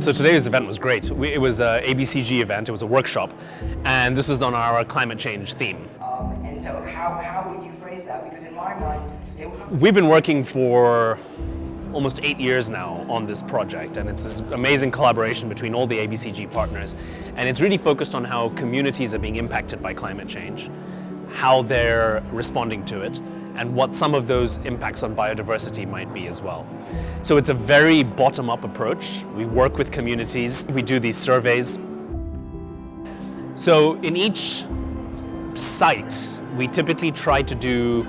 So today's event was great. It was an ABCG event, it was a workshop, and this was on our climate change theme. And so how would you phrase that? Because in my mind, we've been working for almost 8 years now on this project, and it's this amazing collaboration between all the ABCG partners, and it's really focused on how communities are being impacted by climate change, how they're responding to it, and what some of those impacts on biodiversity might be as well. So it's a very bottom-up approach. We work with communities, we do these surveys. So in each site, we typically try to do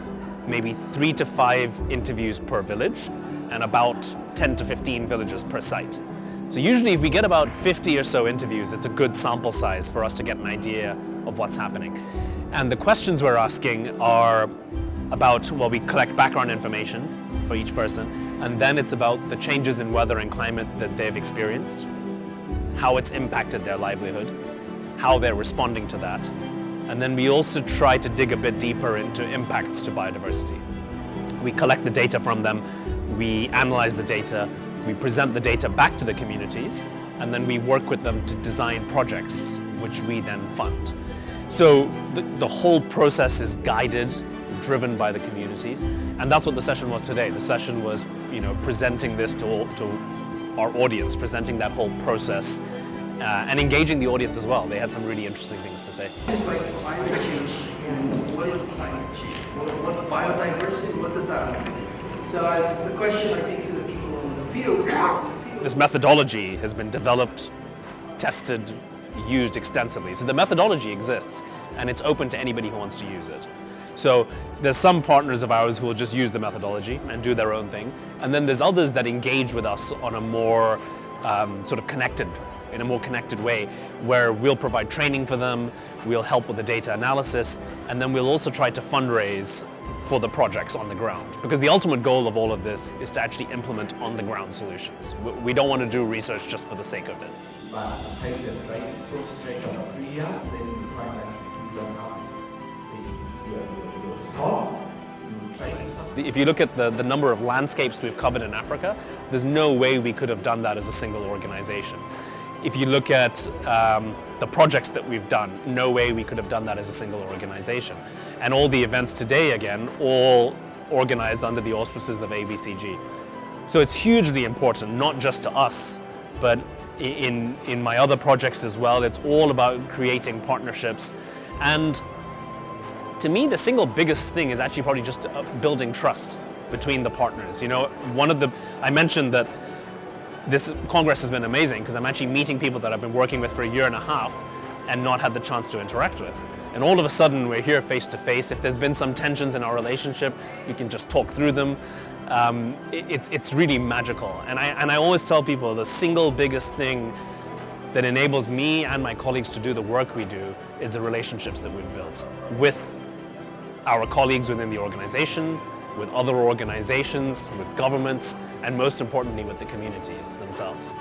maybe 3 to 5 interviews per village and about 10 to 15 villages per site. So usually if we get about 50 or so interviews, it's a good sample size for us to get an idea of what's happening. And the questions we're asking are about, well, we collect background information for each person, and then it's about the changes in weather and climate that they've experienced, how it's impacted their livelihood, how they're responding to that. And then we also try to dig a bit deeper into impacts to biodiversity. We collect the data from them, we analyze the data, we present the data back to the communities, and then we work with them to design projects, which we then fund. So the whole process is guided, driven by the communities, and that's what the session was today. The session was, presenting this to our audience, presenting that whole process, and engaging the audience as well. They had some really interesting things to say. It's like climate change, and what is climate change? What's biodiversity? What does that mean? So as the question, I think, to the people in the field, this methodology has been developed, tested, used extensively. So the methodology exists, and it's open to anybody who wants to use it. So there's some partners of ours who will just use the methodology and do their own thing. And then there's others that engage with us on a more in a more connected way, where we'll provide training for them, we'll help with the data analysis, and then we'll also try to fundraise for the projects on the ground. Because the ultimate goal of all of this is to actually implement on-the-ground solutions. We don't want to do research just for the sake of it. But sometimes the price is so strange of 3 years, then you find that you still don't have you're stalled. You try to do something. If you look at the number of landscapes we've covered in Africa, there's no way we could have done that as a single organization. If you look at the projects that we've done, no way we could have done that as a single organization. And all the events today, again, all organized under the auspices of ABCG. So it's hugely important, not just to us, but in my other projects as well. It's all about creating partnerships. And to me, the single biggest thing is actually probably just building trust between the partners. I mentioned that this Congress has been amazing because I'm actually meeting people that I've been working with for a year and a half and not had the chance to interact with. And all of a sudden we're here face to face. If there's been some tensions in our relationship, you can just talk through them. It's really magical. And I always tell people the single biggest thing that enables me and my colleagues to do the work we do is the relationships that we've built with our colleagues within the organization, with other organizations, with governments, and most importantly with the communities themselves.